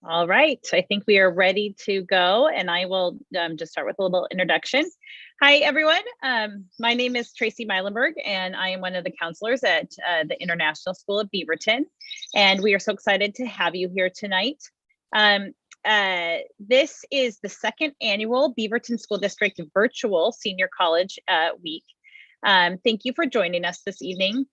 All right, I think we are ready to go, and I will just start with a little introduction. Hi, everyone. My name is Tracy Meilenberg, and I am one of the counselors at the International School of Beaverton, and we are so excited to have you here tonight. This is the second annual Beaverton School District Virtual Senior College Week. Thank you for joining us this evening.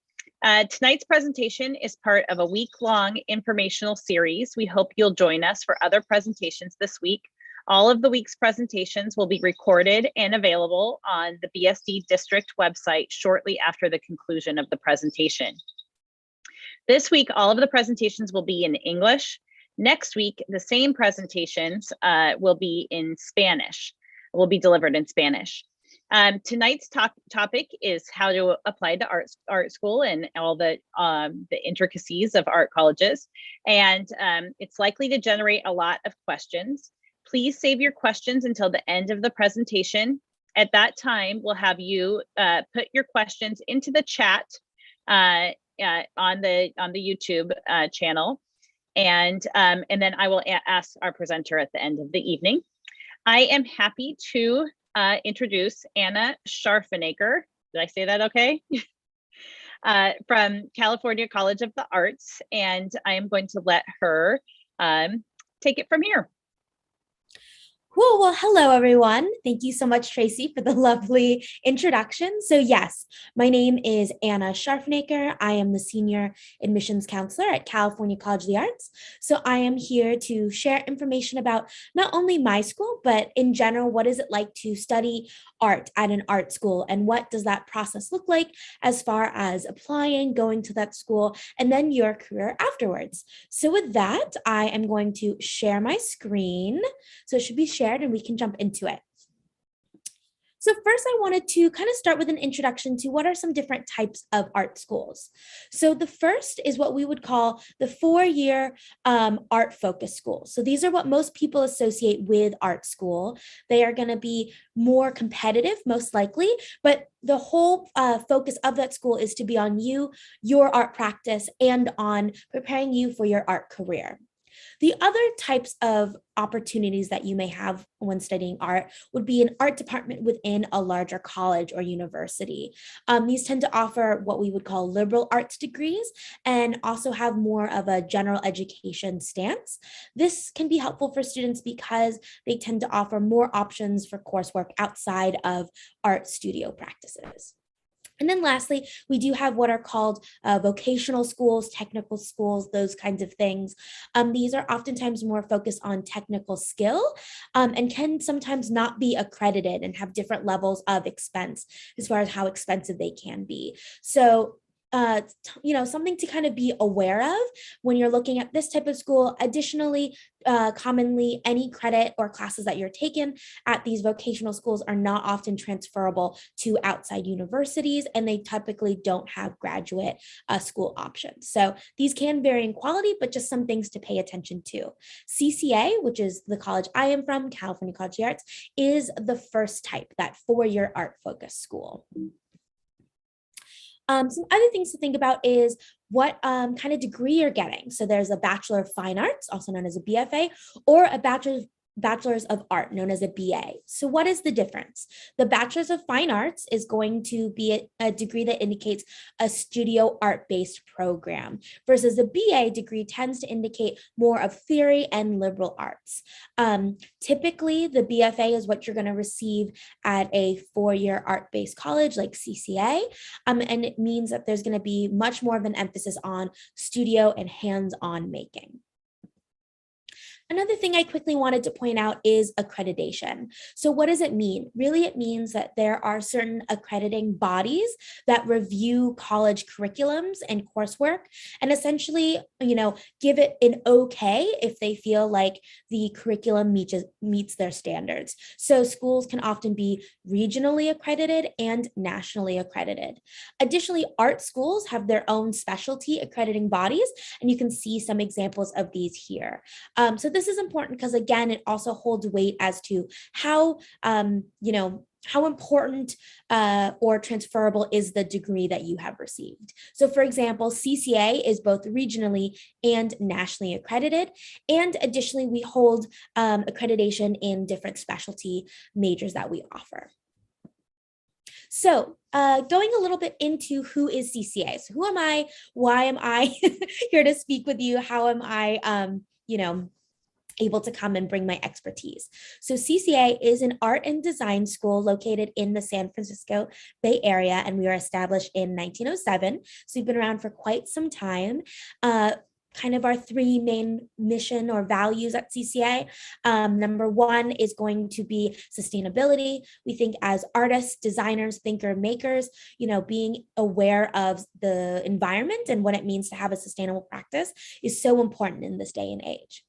Tonight's presentation is part of a week-long informational series. We hope you'll join us for other presentations this week. All of the week's presentations will be recorded and available on the BSD district website shortly after the conclusion of the presentation. This week, all of the presentations will be in English. Next week, the same presentations will be in Spanish, will be delivered in Spanish. Tonight's topic is how to apply to art school and all the intricacies of art colleges. And it's likely to generate a lot of questions. Please save your questions until the end of the presentation. At that time, we'll have you put your questions into the chat on the YouTube channel. And then I will ask our presenter at the end of the evening. I am happy to introduce Anna Scharfenaker. Did I say that okay? From California College of the Arts, and I am going to let her take it from here. Cool. Well, hello, everyone. Thank you so much, Tracy, for the lovely introduction. So yes, my name is Anna Scharfenaker. I am the Senior Admissions Counselor at California College of the Arts. So I am here to share information about not only my school, but in general, what is it like to study art at an art school, and what does that process look like as far as applying, going to that school, and then your career afterwards. So with that, I am going to share my screen. So it should be shared and we can jump into it. So first, I wanted to kind of start with an introduction to what are some different types of art schools. So the first is what we would call the four-year art focus school. So these are what most people associate with art school. They are going to be more competitive, most likely, but the whole focus of that school is to be on you, your art practice, and on preparing you for your art career. The other types of opportunities that you may have when studying art would be an art department within a larger college or university. These tend to offer what we would call liberal arts degrees and also have more of a general education stance. This can be helpful for students because they tend to offer more options for coursework outside of art studio practices. And then lastly, we do have what are called vocational schools, technical schools, those kinds of things. These are oftentimes more focused on technical skill and can sometimes not be accredited and have different levels of expense as far as how expensive they can be. So something to kind of be aware of when you're looking at this type of school. Additionally, commonly, any credit or classes that you're taking at these vocational schools are not often transferable to outside universities, and they typically don't have graduate school options. So these can vary in quality, but just some things to pay attention to. CCA, which is the college I am from, California College of the Arts, is the first type, that four-year art focus school. Some other things to think about is what kind of degree you're getting. So there's a Bachelor of Fine Arts, also known as a BFA, or a Bachelor's of Art, known as a BA. So what is the difference? The Bachelor's of Fine Arts is going to be a degree that indicates a studio art-based program, versus a BA degree tends to indicate more of theory and liberal arts. Typically, the BFA is what you're going to receive at a four-year art-based college like CCA, and it means that there's going to be much more of an emphasis on studio and hands-on making. Another thing I quickly wanted to point out is accreditation. So what does it mean? Really, it means that there are certain accrediting bodies that review college curriculums and coursework and essentially, give it an okay if they feel like the curriculum meets their standards. So schools can often be regionally accredited and nationally accredited. Additionally, art schools have their own specialty accrediting bodies, and you can see some examples of these here. So this is important because, again, it also holds weight as to how, how important or transferable is the degree that you have received. So for example, CCA is both regionally and nationally accredited. And additionally, we hold accreditation in different specialty majors that we offer. So going a little bit into who is CCA. So who am I? Why am I here to speak with you? How am I, able to come and bring my expertise? So CCA is an art and design school located in the San Francisco Bay Area, and we were established in 1907. So we've been around for quite some time. Kind of our three main mission or values at CCA. Number one is going to be sustainability. We think as artists, designers, thinker, makers, being aware of the environment and what it means to have a sustainable practice is so important in this day and age.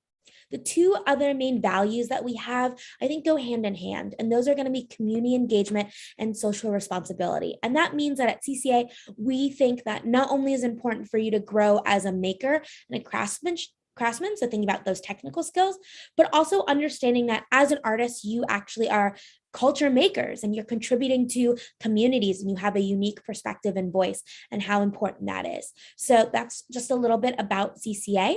The two other main values that we have, I think, go hand in hand, and those are going to be community engagement and social responsibility. And that means that at CCA, we think that not only is it important for you to grow as a maker and a craftsman, so thinking about those technical skills, but also understanding that as an artist, you actually are culture makers and you're contributing to communities and you have a unique perspective and voice and how important that is. So that's just a little bit about CCA.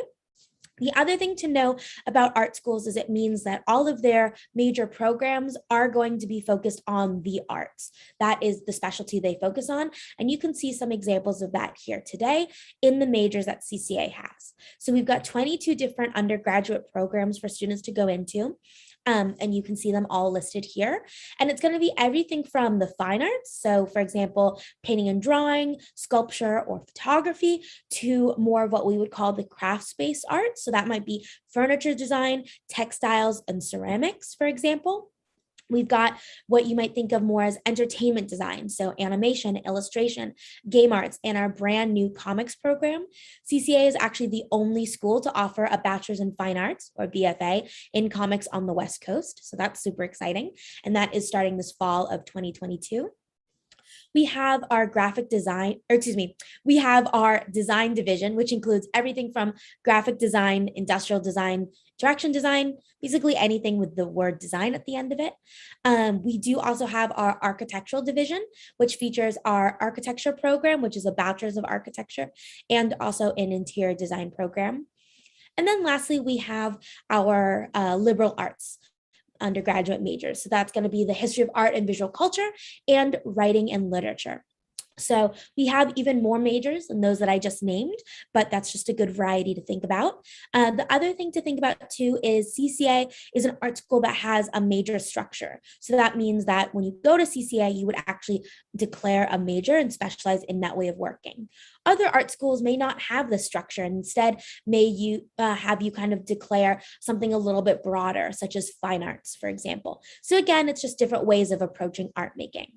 The other thing to know about art schools is it means that all of their major programs are going to be focused on the arts. That is the specialty they focus on. And you can see some examples of that here today in the majors that CCA has. So we've got 22 different undergraduate programs for students to go into. And you can see them all listed here. And it's going to be everything from the fine arts, so for example, painting and drawing, sculpture, or photography, to more of what we would call the crafts-based art. So that might be furniture design, textiles, and ceramics, for example. We've got what you might think of more as entertainment design, so animation, illustration, game arts, and our brand new comics program. CCA is actually the only school to offer a bachelor's in fine arts, or BFA, in comics on the West Coast. So that's super exciting. And that is starting this fall of 2022. We have our we have our design division, which includes everything from graphic design, industrial design, interaction design, basically anything with the word design at the end of it. We do also have our architectural division, which features our architecture program, which is a bachelor's of architecture, and also an interior design program. And then lastly, we have our liberal arts undergraduate majors. So that's going to be the history of art and visual culture and writing and literature. So we have even more majors than those that I just named, but that's just a good variety to think about. The other thing to think about too is CCA is an art school that has a major structure. So that means that when you go to CCA, you would actually declare a major and specialize in that way of working. Other art schools may not have this structure. And instead, may you have you kind of declare something a little bit broader, such as fine arts, for example. So again, it's just different ways of approaching art making.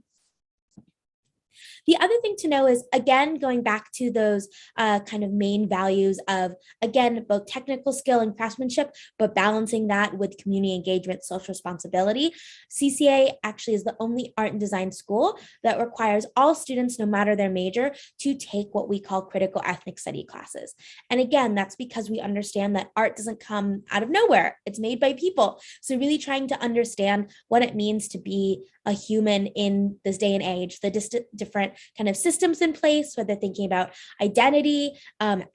The other thing to know is, again, going back to those kind of main values of, again, both technical skill and craftsmanship, but balancing that with community engagement, social responsibility. CCA actually is the only art and design school that requires all students, no matter their major, to take what we call critical ethnic study classes. And again, that's because we understand that art doesn't come out of nowhere. It's made by people. So really trying to understand what it means to be a human in this day and age, the different kind of systems in place, whether thinking about identity,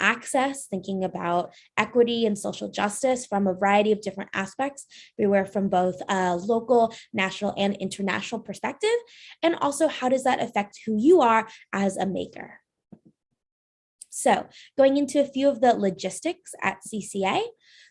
access, thinking about equity and social justice from a variety of different aspects, everywhere from both local, national, and international perspective. And also, how does that affect who you are as a maker? So going into a few of the logistics at CCA.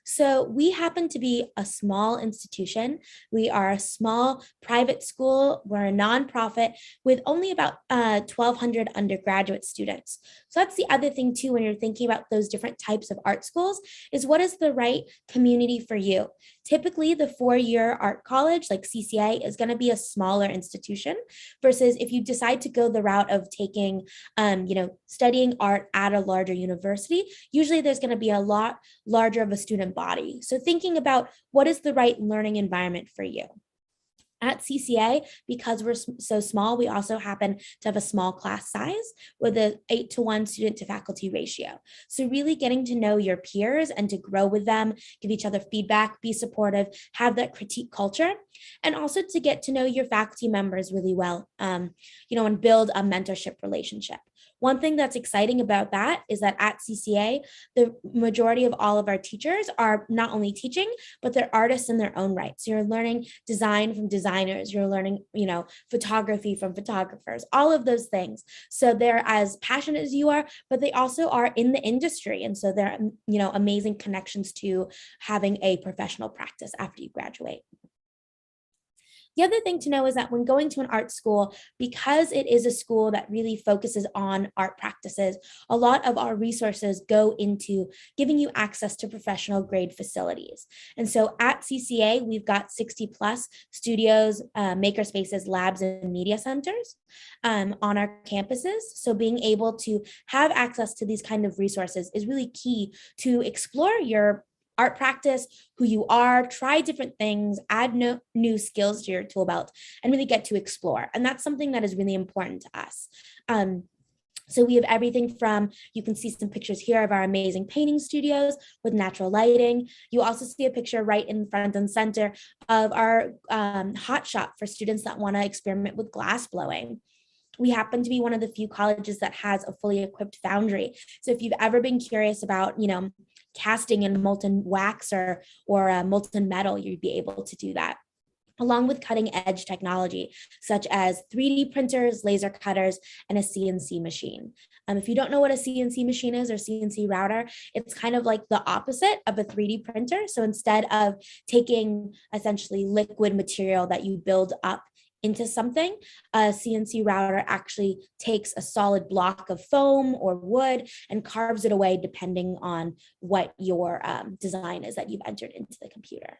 So we happen to be a small institution. We are a small private school. We're a nonprofit with only about 1,200 undergraduate students. So that's the other thing too, when you're thinking about those different types of art schools, is what is the right community for you? Typically, the four-year art college like CCA is going to be a smaller institution versus if you decide to go the route of taking, studying art at a larger university, usually there's going to be a lot larger of a student body. So thinking about what is the right learning environment for you. At CCA, because we're so small, we also happen to have a small class size with a 8-to-1 student to faculty ratio. So really getting to know your peers and to grow with them, give each other feedback, be supportive, have that critique culture, and also to get to know your faculty members really well, and build a mentorship relationship. One thing that's exciting about that is that at CCA, the majority of all of our teachers are not only teaching, but they're artists in their own right. So you're learning design from designers, you're learning, photography from photographers, all of those things. So they're as passionate as you are, but they also are in the industry. And so they're, amazing connections to having a professional practice after you graduate. The other thing to know is that when going to an art school, because it is a school that really focuses on art practices, a lot of our resources go into giving you access to professional grade facilities. And so at CCA, we've got 60 plus studios, maker spaces, labs, and media centers on our campuses. So being able to have access to these kind of resources is really key to explore your art practice, who you are, try different things, add new skills to your tool belt, and really get to explore. And that's something that is really important to us. So we have everything from, you can see some pictures here of our amazing painting studios with natural lighting. You also see a picture right in front and center of our hot shop for students that want to experiment with glass blowing. We happen to be one of the few colleges that has a fully equipped foundry. So if you've ever been curious about, casting in molten wax or molten metal, you'd be able to do that, along with cutting edge technology, such as 3D printers, laser cutters, and a CNC machine. If you don't know what a CNC machine is or CNC router, it's kind of like the opposite of a 3D printer. So instead of taking essentially liquid material that you build up into something, a CNC router actually takes a solid block of foam or wood and carves it away depending on what your design is that you've entered into the computer.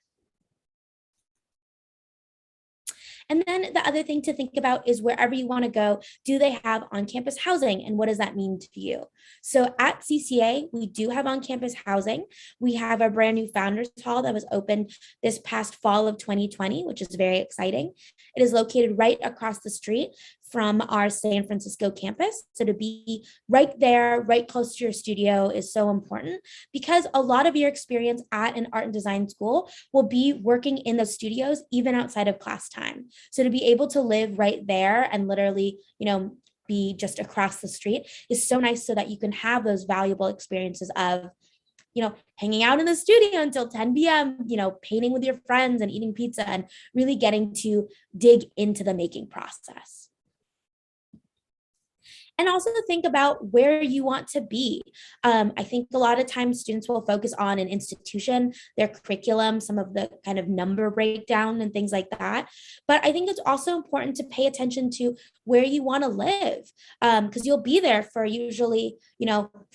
And then the other thing to think about is wherever you want to go, do they have on-campus housing, and what does that mean to you? So at CCA, we do have on-campus housing. We have a brand new Founders Hall that was opened this past fall of 2020, which is very exciting. It is located right across the street from our San Francisco campus. So to be right there, right close to your studio is so important, because a lot of your experience at an art and design school will be working in the studios, even outside of class time. So to be able to live right there and literally, be just across the street is so nice, so that you can have those valuable experiences of, hanging out in the studio until 10 p.m., painting with your friends and eating pizza and really getting to dig into the making process. And also think about where you want to be. I think a lot of times students will focus on an institution, their curriculum, some of the kind of number breakdown and things like that. But I think it's also important to pay attention to where you want to live, because you'll be there for usually,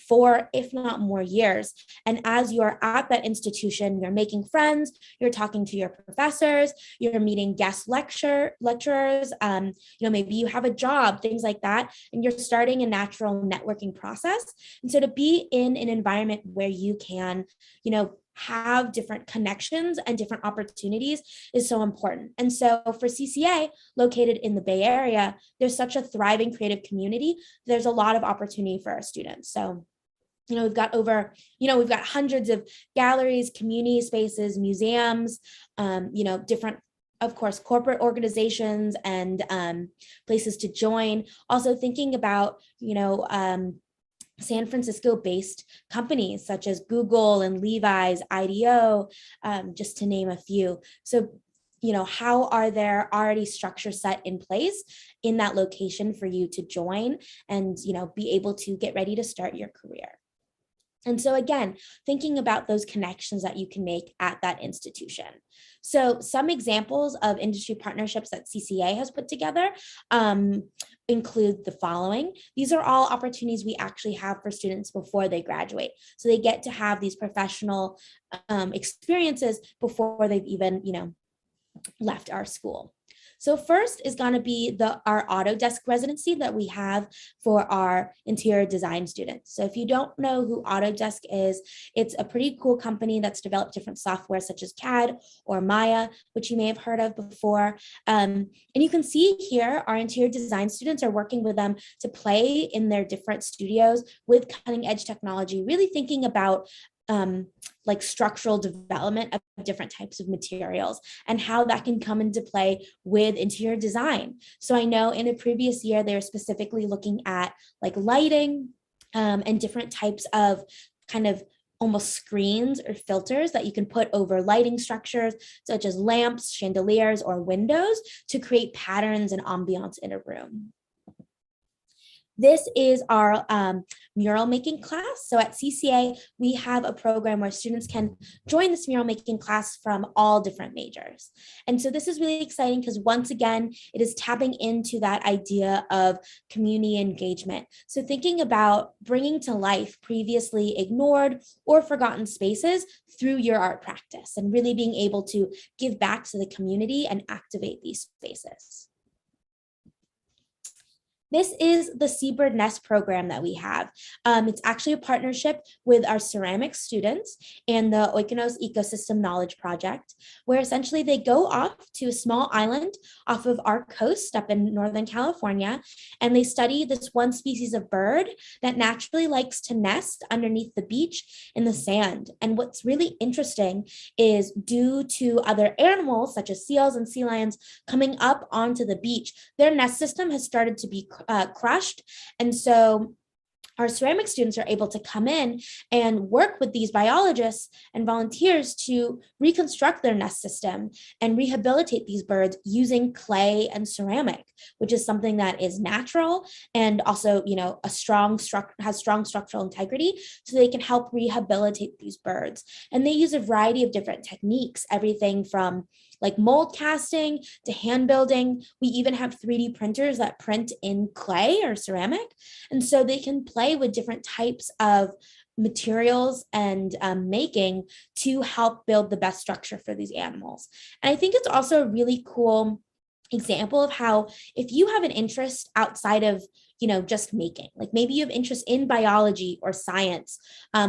4, if not more years. And as you're at that institution, you're making friends, you're talking to your professors, you're meeting guest lecturers, maybe you have a job, things like that, and you're starting a natural networking process. And so to be in an environment where you can, have different connections and different opportunities is so important. And so for CCA, located in the Bay Area, there's such a thriving creative community. There's a lot of opportunity for our students. So we've got hundreds of galleries, community spaces, museums, different, of course, corporate organizations and places to join. Also thinking about, San Francisco-based companies such as Google and Levi's, IDEO, just to name a few. So, how are there already structures set in place in that location for you to join and, be able to get ready to start your career? And so again, thinking about those connections that you can make at that institution. So some examples of industry partnerships that CCA has put together include the following. These are all opportunities we actually have for students before they graduate. So they get to have these professional experiences before they've even, left our school. So first is going to be our Autodesk residency that we have for our interior design students. So if you don't know who Autodesk is, it's a pretty cool company that's developed different software such as CAD or Maya, which you may have heard of before. And you can see here our interior design students are working with them to play in their different studios with cutting edge technology, really thinking about like structural development of different types of materials and how that can come into play with interior design. So I know in a previous year, they were specifically looking at like lighting and different types of kind of almost screens or filters that you can put over lighting structures, such as lamps, chandeliers, or windows to create patterns and ambiance in a room. This is our mural making class. So at CCA, we have a program where students can join this mural making class from all different majors. And so this is really exciting because once again, it is tapping into that idea of community engagement. So thinking about bringing to life previously ignored or forgotten spaces through your art practice and really being able to give back to the community and activate these spaces. This is the Seabird Nest program that we have. It's actually a partnership with our ceramics students and the Oikonos Ecosystem Knowledge Project, where essentially they go off to a small island off of our coast up in Northern California, and they study this one species of bird that naturally likes to nest underneath the beach in the sand. And what's really interesting is due to other animals, such as seals and sea lions, coming up onto the beach, their nest system has started to be crushed. And so our ceramic students are able to come in and work with these biologists and volunteers to reconstruct their nest system and rehabilitate these birds using clay and ceramic, which is something that is natural and also, has strong structural integrity, so they can help rehabilitate these birds. And they use a variety of different techniques, everything from like mold casting to hand building. We even have 3D printers that print in clay or ceramic. And so they can play with different types of materials and making to help build the best structure for these animals. And I think it's also a really cool example of how if you have an interest outside of just making, like maybe you have interest in biology or science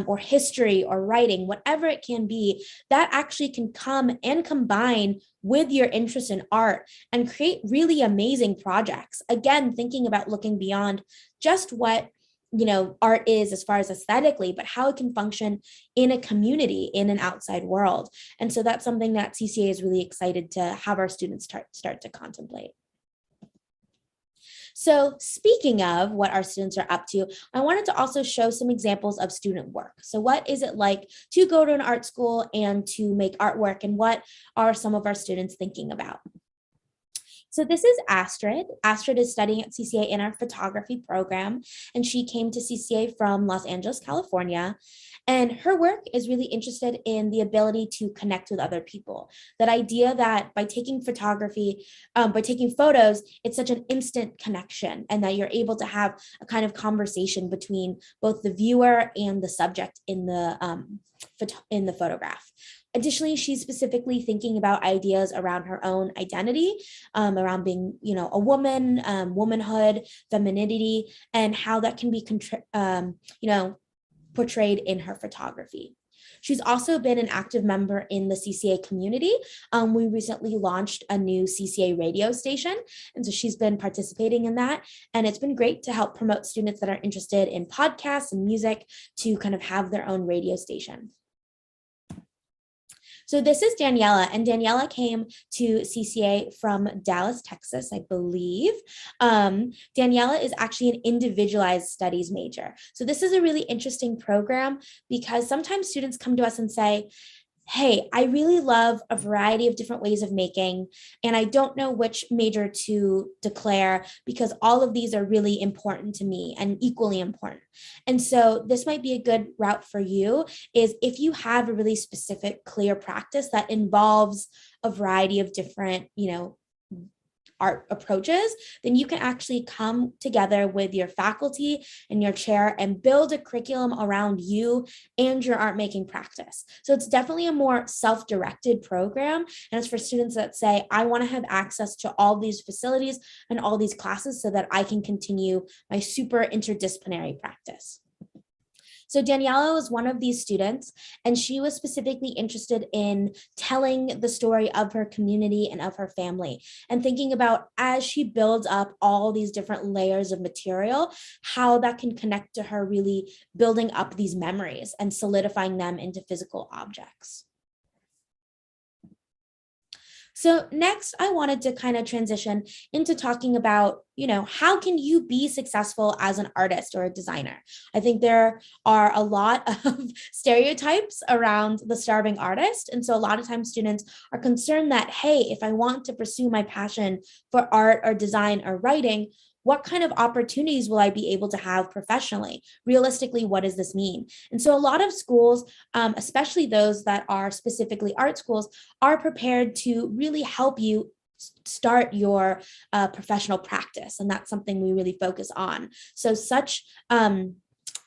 or history or writing, whatever it can be, that actually can come and combine with your interest in art and create really amazing projects. Again, thinking about looking beyond just what art is as far as aesthetically, but how it can function in a community, in an outside world. And so that's something that CCA is really excited to have our students start to contemplate. So speaking of what our students are up to, I wanted to also show some examples of student work. So what is it like to go to an art school and to make artwork, and what are some of our students thinking about? So this is Astrid. Astrid is studying at CCA in our photography program, and she came to CCA from Los Angeles, California. And her work is really interested in the ability to connect with other people. That idea that by taking photography, by taking photos, it's such an instant connection, and that you're able to have a kind of conversation between both the viewer and the subject in the photograph. Additionally, she's specifically thinking about ideas around her own identity, around being, a woman, womanhood, femininity, and how that can be, portrayed in her photography. She's also been an active member in the CCA community. We recently launched a new CCA radio station, and so she's been participating in that. And it's been great to help promote students that are interested in podcasts and music to kind of have their own radio station. So this is Daniela, and Daniela came to CCA from Dallas, Texas, I believe. Daniela is actually an individualized studies major. So this is a really interesting program because sometimes students come to us and say, hey, I really love a variety of different ways of making, and I don't know which major to declare because all of these are really important to me and equally important. And so this might be a good route for you, is if you have a really specific, clear practice that involves a variety of different, art approaches, then you can actually come together with your faculty and your chair and build a curriculum around you and your art making practice. So it's definitely a more self-directed program, and it's for students that say, I want to have access to all these facilities and all these classes so that I can continue my super interdisciplinary practice. So Daniela was one of these students, and she was specifically interested in telling the story of her community and of her family, and thinking about, as she builds up all these different layers of material, how that can connect to her really building up these memories and solidifying them into physical objects. So next, I wanted to kind of transition into talking about, how can you be successful as an artist or a designer? I think there are a lot of stereotypes around the starving artist. And so a lot of times students are concerned that, hey, if I want to pursue my passion for art or design or writing, what kind of opportunities will I be able to have professionally? Realistically, what does this mean? And so a lot of schools, especially those that are specifically art schools, are prepared to really help you start your professional practice. And that's something we really focus on. So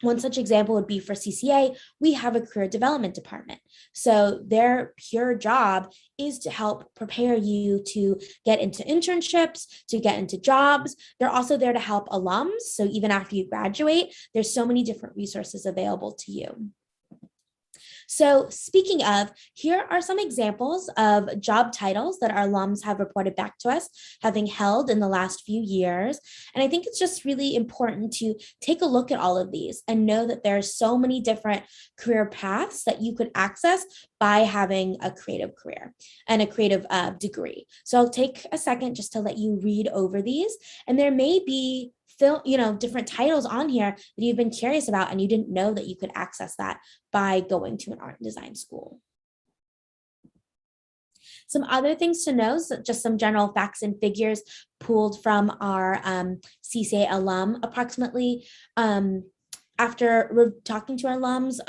one such example would be for CCA, we have a career development department. So their pure job is to help prepare you to get into internships, to get into jobs. They're also there to help alums. So even after you graduate, there's so many different resources available to you. So speaking of, here are some examples of job titles that our alums have reported back to us having held in the last few years. And I think it's just really important to take a look at all of these and know that there are so many different career paths that you could access by having a creative career and a creative degree. So I'll take a second just to let you read over these, and there may be different titles on here that you've been curious about and you didn't know that you could access that by going to an art and design school. Some other things to know, so just some general facts and figures pulled from our CCA alum. Approximately, after talking to our alums,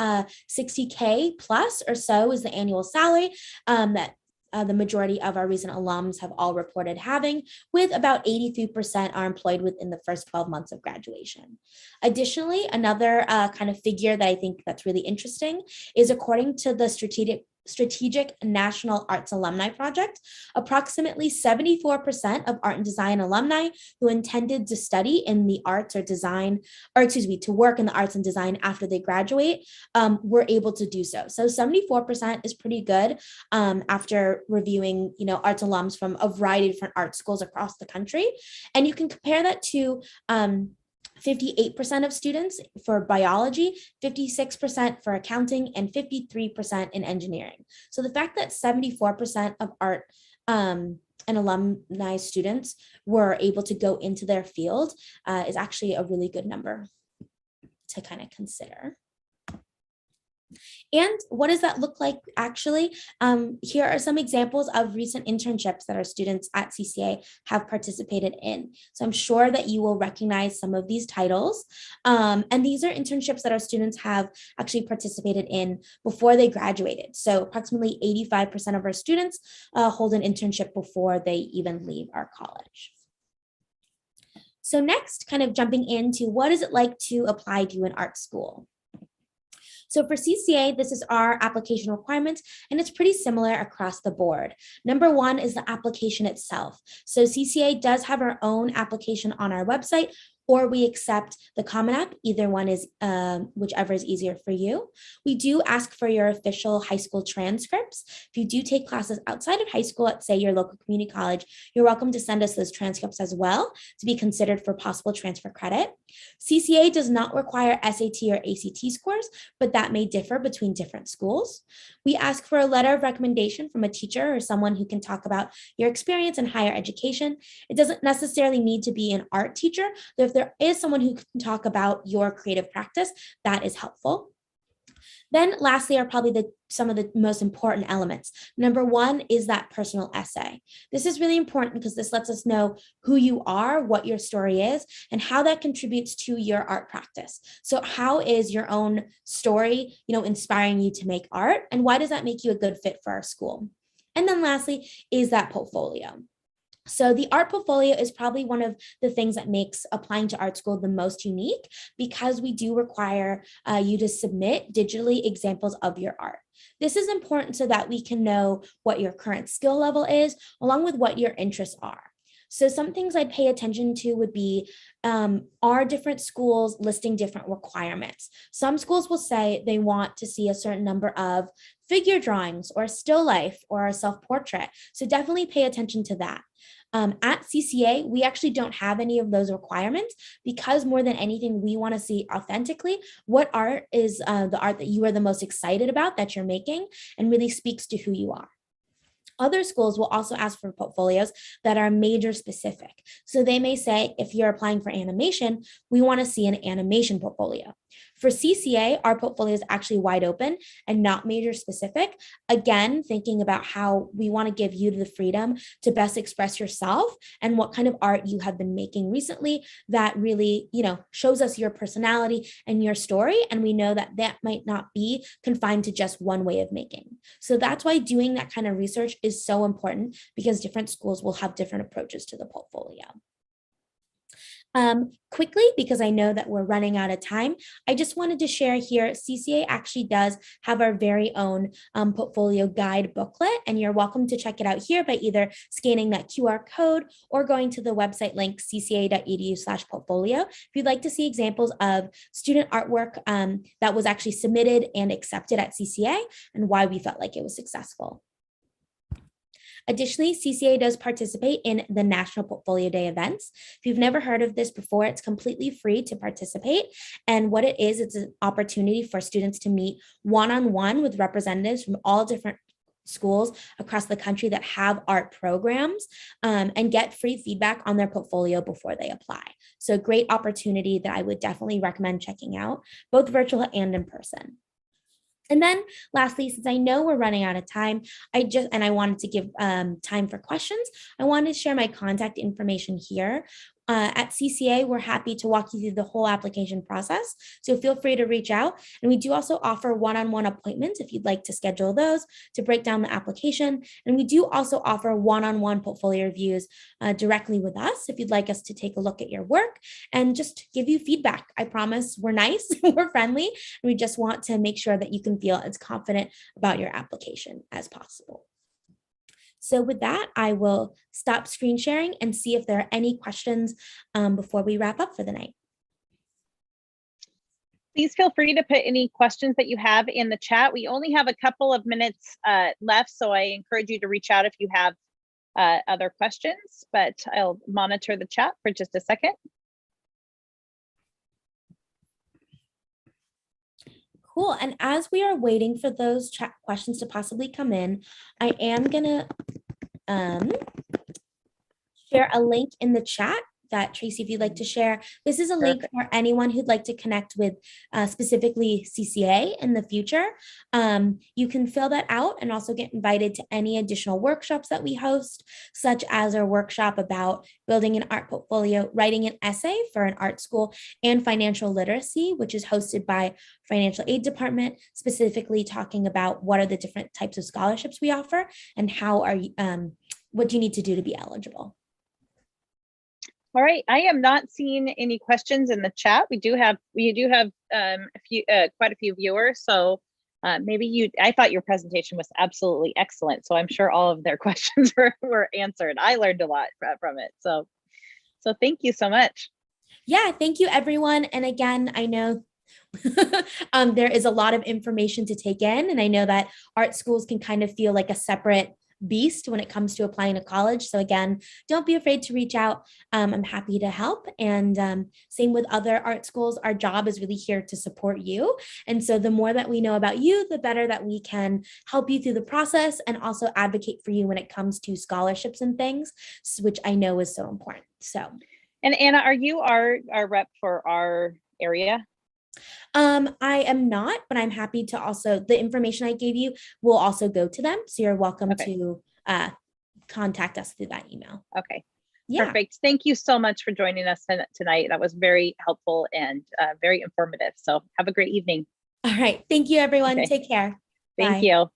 $60K plus or so is the annual salary that the majority of our recent alums have all reported having, with about 83% are employed within the first 12 months of graduation. Additionally, another kind of figure that I think that's really interesting is, according to the Strategic National Arts Alumni Project, approximately 74% of art and design alumni who intended to study in the arts or design, to work in the arts and design after they graduate, were able to do so. So 74% is pretty good after reviewing, arts alums from a variety of different art schools across the country. And you can compare that to 58% of students for biology, 56% for accounting, and 53% in engineering. So the fact that 74% of art and alumni students were able to go into their field is actually a really good number to kind of consider. And what does that look like actually? Here are some examples of recent internships that our students at CCA have participated in. So I'm sure that you will recognize some of these titles. And these are internships that our students have actually participated in before they graduated. So approximately 85% of our students hold an internship before they even leave our college. So next, kind of jumping into what is it like to apply to an art school? So for CCA, this is our application requirements, and it's pretty similar across the board. Number one is the application itself. So CCA does have our own application on our website, or we accept the Common App. Either one is whichever is easier for you. We do ask for your official high school transcripts. If you do take classes outside of high school at, say, your local community college, you're welcome to send us those transcripts as well to be considered for possible transfer credit. CCA does not require SAT or ACT scores, but that may differ between different schools. We ask for a letter of recommendation from a teacher or someone who can talk about your experience in higher education. It doesn't necessarily need to be an art teacher, though if there is someone who can talk about your creative practice, that is helpful. Then lastly are probably some of the most important elements. Number one is that personal essay. This is really important because this lets us know who you are, what your story is, and how that contributes to your art practice. So how is your own story, inspiring you to make art, and why does that make you a good fit for our school? And then lastly is that portfolio. So the art portfolio is probably one of the things that makes applying to art school the most unique, because we do require you to submit digitally examples of your art. This is important so that we can know what your current skill level is, along with what your interests are. So some things I'd pay attention to would be, are different schools listing different requirements? Some schools will say they want to see a certain number of figure drawings or still life or a self-portrait. So definitely pay attention to that. At CCA, we actually don't have any of those requirements, because more than anything, we want to see authentically what art is the art that you are the most excited about that you're making and really speaks to who you are. Other schools will also ask for portfolios that are major specific. So they may say, if you're applying for animation, we want to see an animation portfolio. For CCA, our portfolio is actually wide open and not major specific. Again, thinking about how we want to give you the freedom to best express yourself and what kind of art you have been making recently that really, shows us your personality and your story. And we know that that might not be confined to just one way of making. So that's why doing that kind of research is so important, because different schools will have different approaches to the portfolio. Quickly, because I know that we're running out of time, I just wanted to share here, CCA actually does have our very own portfolio guide booklet, and you're welcome to check it out here by either scanning that QR code or going to the website link cca.edu/portfolio if you'd like to see examples of student artwork that was actually submitted and accepted at CCA and why we felt like it was successful. Additionally, CCA does participate in the National Portfolio Day events. If you've never heard of this before, it's completely free to participate. And what it is, it's an opportunity for students to meet one-on-one with representatives from all different schools across the country that have art programs and get free feedback on their portfolio before they apply. So great opportunity that I would definitely recommend checking out, both virtual and in person. And then lastly, since I know we're running out of time, I wanted to give time for questions, I wanted to share my contact information here. At CCA, we're happy to walk you through the whole application process, so feel free to reach out. And we do also offer one-on-one appointments if you'd like to schedule those to break down the application. And we do also offer one-on-one portfolio reviews directly with us if you'd like us to take a look at your work and just give you feedback. I promise we're nice, we're friendly, and we just want to make sure that you can feel as confident about your application as possible. So with that, I will stop screen sharing and see if there are any questions before we wrap up for the night. Please feel free to put any questions that you have in the chat. We only have a couple of minutes left, so I encourage you to reach out if you have other questions, but I'll monitor the chat for just a second. Cool. And as we are waiting for those chat questions to possibly come in, I am going to share a link in the chat that, Tracy, if you'd like to share. This is a link for anyone who'd like to connect with specifically CCA in the future. You can fill that out and also get invited to any additional workshops that we host, such as our workshop about building an art portfolio, writing an essay for an art school, and financial literacy, which is hosted by financial aid department, specifically talking about what are the different types of scholarships we offer and how are you, what do you need to do to be eligible. All right, I am not seeing any questions in the chat. We do have quite a few viewers, so maybe I thought your presentation was absolutely excellent, so I'm sure all of their questions were answered. I learned a lot from it, so thank you so much. Yeah, thank you everyone. And again, I know there is a lot of information to take in, and I know that art schools can kind of feel like a separate beast when it comes to applying to college. So again, don't be afraid to reach out. I'm happy to help. And same with other art schools. Our job is really here to support you. And so the more that we know about you, the better that we can help you through the process and also advocate for you when it comes to scholarships and things, which I know is so important. So, and Anna, are you our rep for our area? I am not, but I'm happy to also, the information I gave you will also go to them. So you're welcome to contact us through that email. Okay. Yeah. Perfect. Thank you so much for joining us tonight. That was very helpful and very informative. So have a great evening. All right. Thank you, everyone. Okay. Take care. Thank you.